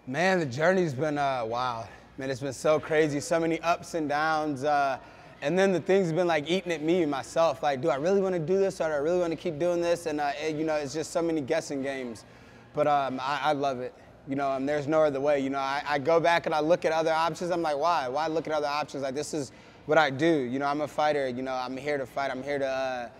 Man, the journey's been wild. Man, it's been so crazy, so many ups and downs. And then the things have been like eating at me myself. Like, do I really want to do this, or do I really want to keep doing this? And you know, it's just so many guessing games. But I love it. You know, there's no other way. You know, I go back and I look at other options. I'm like, why? Why look at other options? Like, this is what I do. You know, I'm a fighter. You know, I'm here to fight. I'm here to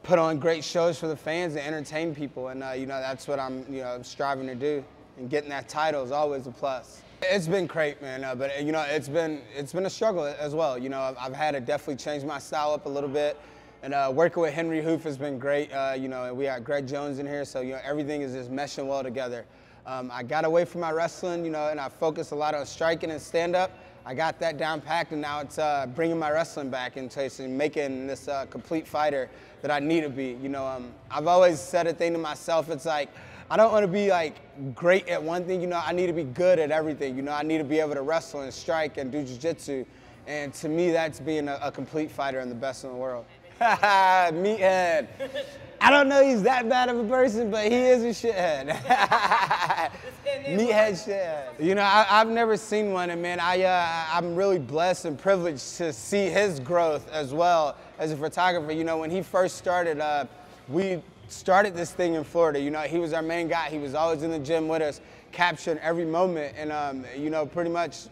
put on great shows for the fans and entertain people. And you know, that's what I'm striving to do. And getting that title is always a plus. It's been great, man. But you know, it's been a struggle as well. You know, I've had to definitely change my style up a little bit. And working with Henry Hoof has been great. You know, we got Greg Jones in here, so you know, everything is just meshing well together. I got away from my wrestling, you know, and I focused a lot on striking and stand-up. I got that down packed, and now it's bringing my wrestling back into it and making this complete fighter that I need to be. You know, I've always said a thing to myself. It's like, I don't want to be like great at one thing. You know, I need to be good at everything. You know, I need to be able to wrestle and strike and do jiu-jitsu. And to me, that's being a complete fighter and the best in the world. Meathead. I don't know he's that bad of a person, but he is a shithead. Meathead shithead. You know, I've never seen one, and man, I'm really blessed and privileged to see his growth as well as a photographer. You know, when he first started, we started this thing in Florida. You know, he was our main guy. He was always in the gym with us, capturing every moment, and you know, pretty much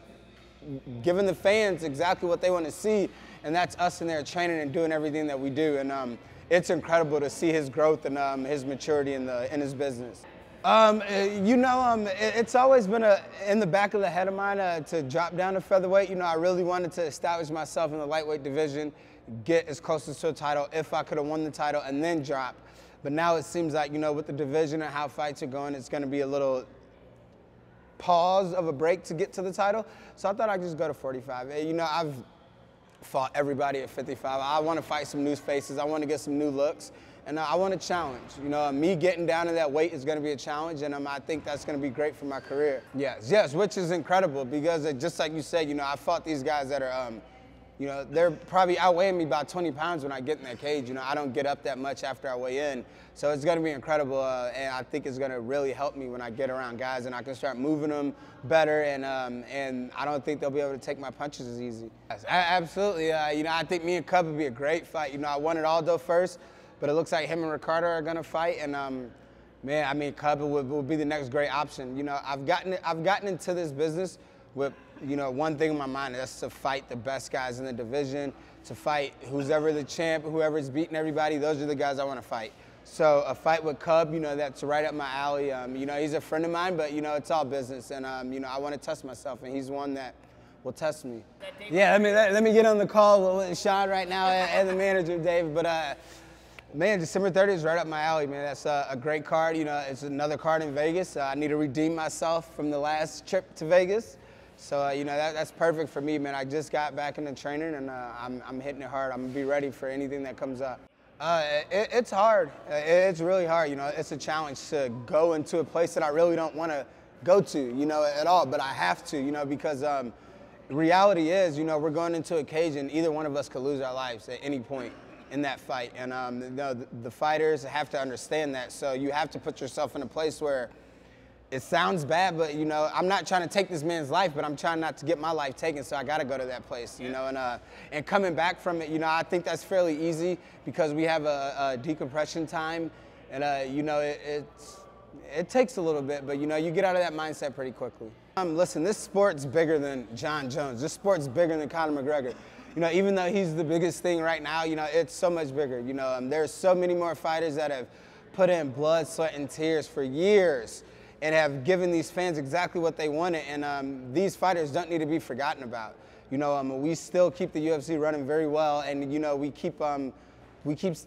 giving the fans exactly what they want to see, and that's us in there training and doing everything that we do. And it's incredible to see his growth and his maturity in his business. You know, it's always been in the back of the head of mine to drop down to featherweight. You know, I really wanted to establish myself in the lightweight division, get as close to a title if I could have won the title, and then drop. But now it seems like, you know, with the division and how fights are going, it's going to be a little pause of a break to get to the title. So I thought I'd just go to 45. You know, I've fought everybody at 55. I want to fight some new faces. I want to get some new looks. And I want to challenge. You know, me getting down to that weight is going to be a challenge, and I think that's going to be great for my career. Yes, which is incredible because just like you said, you know, I fought these guys that are, you know, they're probably outweighing me about 20 pounds when I get in that cage. You know, I don't get up that much after I weigh in. So it's going to be incredible, and I think it's going to really help me when I get around guys and I can start moving them better, and I don't think they'll be able to take my punches as easy. Yes, absolutely. You know, I think me and Cub would be a great fight. You know, I wanted Aldo first, but it looks like him and Ricardo are going to fight, and man, I mean, Cub would be the next great option. You know, I've gotten into this business with, you know, one thing in my mind, that's to fight the best guys in the division, to fight who's ever the champ, whoever's beating everybody. Those are the guys I want to fight. So a fight with Cub, you know, that's right up my alley. You know, he's a friend of mine, but, you know, it's all business. And, you know, I want to test myself, and he's one that will test me. Yeah, let me get on the call with Sean right now and the manager, Dave. But, man, December 30th is right up my alley, man. That's a great card. You know, it's another card in Vegas. I need to redeem myself from the last trip to Vegas. So, you know, that's perfect for me, man. I just got back into training, and I'm hitting it hard. I'm going to be ready for anything that comes up. It's hard. It's really hard. You know, it's a challenge to go into a place that I really don't want to go to, you know, at all. But I have to, you know, because reality is, you know, we're going into a cage, and either one of us could lose our lives at any point in that fight. And you know, the fighters have to understand that. So you have to put yourself in a place where it sounds bad, but, you know, I'm not trying to take this man's life, but I'm trying not to get my life taken, so I got to go to that place, you know. And coming back from it, you know, I think that's fairly easy because we have a decompression time, and, you know, it takes a little bit, but, you know, you get out of that mindset pretty quickly. Listen, this sport's bigger than John Jones. This sport's bigger than Conor McGregor. You know, even though he's the biggest thing right now, you know, it's so much bigger. You know, there's so many more fighters that have put in blood, sweat, and tears for years and have given these fans exactly what they wanted, and these fighters don't need to be forgotten about. You know, we still keep the UFC running very well, and, you know, we keep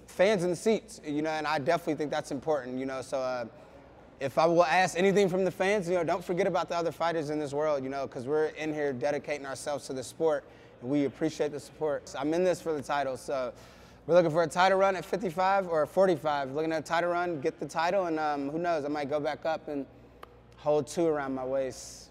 fans in the seats, you know, and I definitely think that's important, you know. So if I will ask anything from the fans, you know, don't forget about the other fighters in this world, you know, because we're in here dedicating ourselves to the sport, and we appreciate the support. So I'm in this for the title, so we're looking for a title run at 55 or 45. Looking at a title run, get the title, and who knows, I might go back up and hold 2 around my waist.